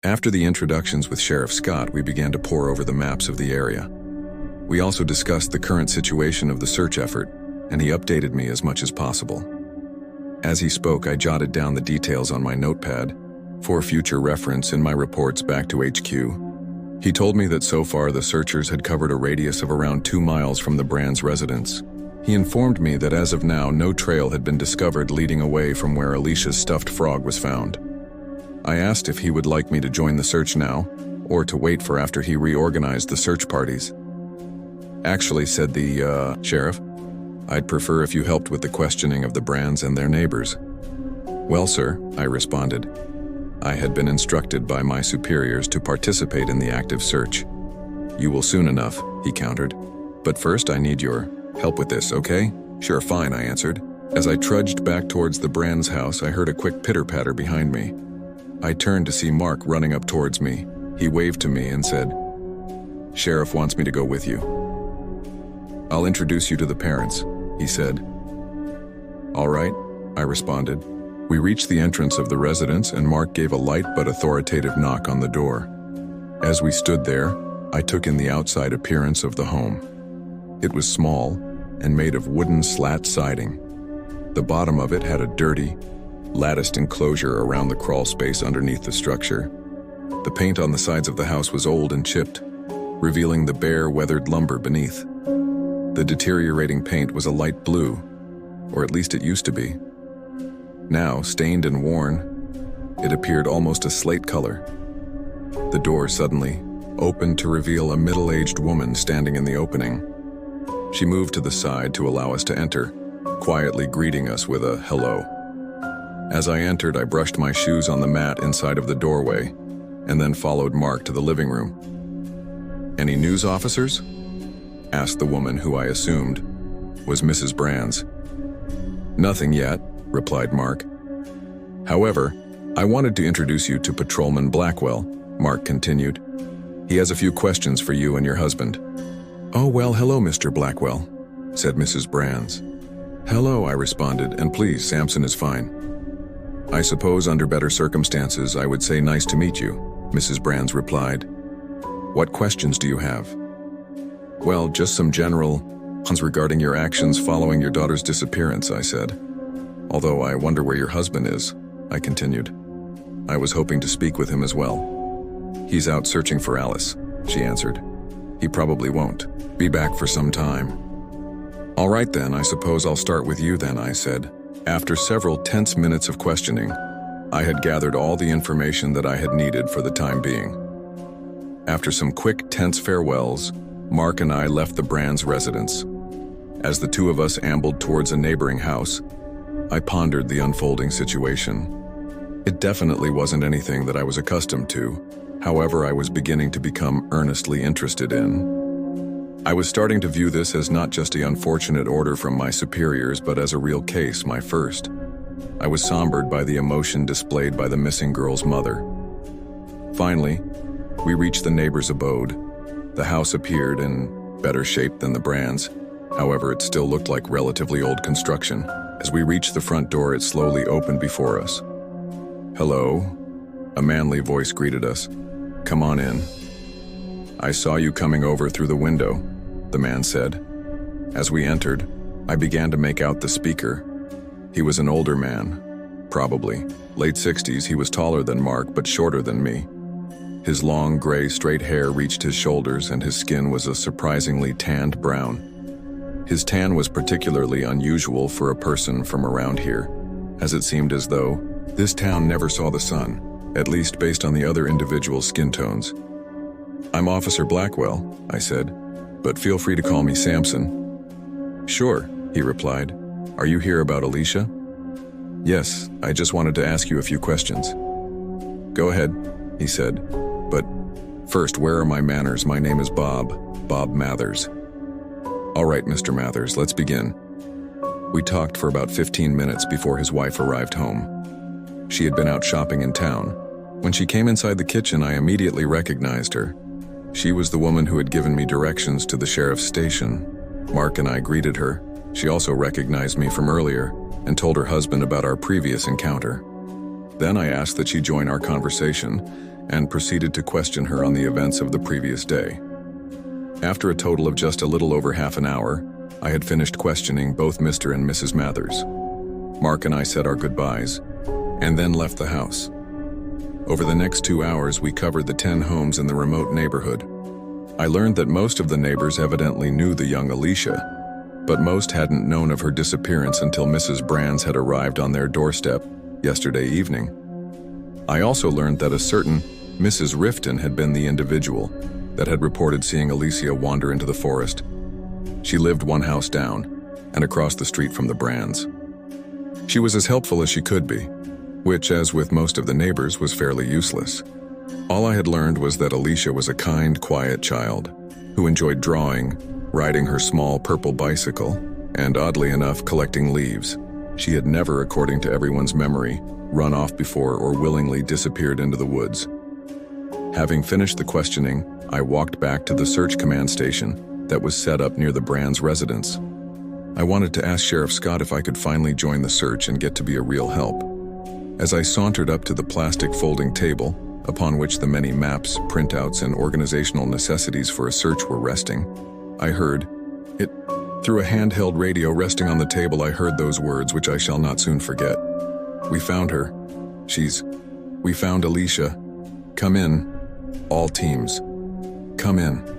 After the introductions with Sheriff Scott, we began to pore over the maps of the area. We also discussed the current situation of the search effort, and he updated me as much as possible. As he spoke, I jotted down the details on my notepad for future reference in my reports back to HQ. He told me that so far the searchers had covered a radius of around 2 miles from the Brand's residence. He informed me that as of now, no trail had been discovered leading away from where Alicia's stuffed frog was found. I asked if he would like me to join the search now, or to wait for after he reorganized the search parties. Actually, said the sheriff, I'd prefer if you helped with the questioning of the Brands and their neighbors. Well, sir, I responded. I had been instructed by my superiors to participate in the active search. You will soon enough, he countered. But first I need your help with this, okay? Sure, fine, I answered. As I trudged back towards the Brand's house, I heard a quick pitter-patter behind me. I turned to see Mark running up towards me. He waved to me and said, Sheriff wants me to go with you. I'll introduce you to the parents, he said. All right, I responded. We reached the entrance of the residence and Mark gave a light but authoritative knock on the door. As we stood there, I took in the outside appearance of the home. It was small and made of wooden slat siding. The bottom of it had a dirty, latticed enclosure around the crawl space underneath the structure. The paint on the sides of the house was old and chipped, revealing the bare, weathered lumber beneath. The deteriorating paint was a light blue, or at least it used to be. Now, stained and worn, it appeared almost a slate color. The door suddenly opened to reveal a middle-aged woman standing in the opening. She moved to the side to allow us to enter, quietly greeting us with a hello. As I entered, I brushed my shoes on the mat inside of the doorway, and then followed Mark to the living room. Any news officers? Asked the woman who I assumed was Mrs. Brands. Nothing yet, replied Mark. However, I wanted to introduce you to Patrolman Blackwell, Mark continued. He has a few questions for you and your husband. Oh, well, hello, Mr. Blackwell, said Mrs. Brands. Hello, I responded, and please, Sampson is fine. I suppose under better circumstances I would say nice to meet you, Mrs. Brands replied. What questions do you have? Well, just some general ones regarding your actions following your daughter's disappearance, I said. Although I wonder where your husband is, I continued. I was hoping to speak with him as well. He's out searching for Alice, she answered. He probably won't be back for some time. All right then, I suppose I'll start with you then, I said. After several tense minutes of questioning, I had gathered all the information that I had needed for the time being. After some quick, tense farewells, Mark and I left the Brands' residence. As the two of us ambled towards a neighboring house, I pondered the unfolding situation. It definitely wasn't anything that I was accustomed to. However, I was beginning to become earnestly interested in. I was starting to view this as not just an unfortunate order from my superiors, but as a real case, my first. I was sombered by the emotion displayed by the missing girl's mother. Finally, we reached the neighbor's abode. The house appeared in better shape than the Brands'. However, it still looked like relatively old construction. As we reached the front door, it slowly opened before us. Hello, a manly voice greeted us. Come on in. I saw you coming over through the window, the man said. As we entered, I began to make out the speaker. He was an older man, probably late 60s. He was taller than Mark, but shorter than me. His long, gray, straight hair reached his shoulders, and his skin was a surprisingly tanned brown. His tan was particularly unusual for a person from around here, as it seemed as though this town never saw the sun, at least based on the other individuals' skin tones. I'm Officer Blackwell, I said, but feel free to call me Sampson. Sure, he replied. Are you here about Alicia? Yes, I just wanted to ask you a few questions. Go ahead, he said, but first, where are my manners? My name is Bob Mathers. All right, Mr. Mathers, let's begin. We talked for about 15 minutes before his wife arrived home. She had been out shopping in town. When she came inside the kitchen, I immediately recognized her. She was the woman who had given me directions to the sheriff's station. Mark and I greeted her. She also recognized me from earlier and told her husband about our previous encounter. Then I asked that she join our conversation and proceeded to question her on the events of the previous day. After a total of just a little over half an hour, I had finished questioning both Mr. and Mrs. Mathers. Mark and I said our goodbyes, and then left the house. Over the next 2 hours, we covered the 10 homes in the remote neighborhood. I learned that most of the neighbors evidently knew the young Alicia, but most hadn't known of her disappearance until Mrs. Brands had arrived on their doorstep yesterday evening. I also learned that a certain Mrs. Rifton had been the individual that had reported seeing Alicia wander into the forest. She lived one house down and across the street from the Brands. She was as helpful as she could be, which, as with most of the neighbors, was fairly useless. All I had learned was that Alicia was a kind, quiet child who enjoyed drawing, riding her small purple bicycle, and oddly enough, collecting leaves. She had never, according to everyone's memory, run off before or willingly disappeared into the woods. Having finished the questioning, I walked back to the search command station that was set up near the Brands' residence. I wanted to ask Sheriff Scott if I could finally join the search and get to be a real help. As I sauntered up to the plastic folding table, upon which the many maps, printouts, and organizational necessities for a search were resting, I heard it. Through a handheld radio resting on the table, I heard those words which I shall not soon forget. "We found her. We found Alicia. Come in. All teams. Come in."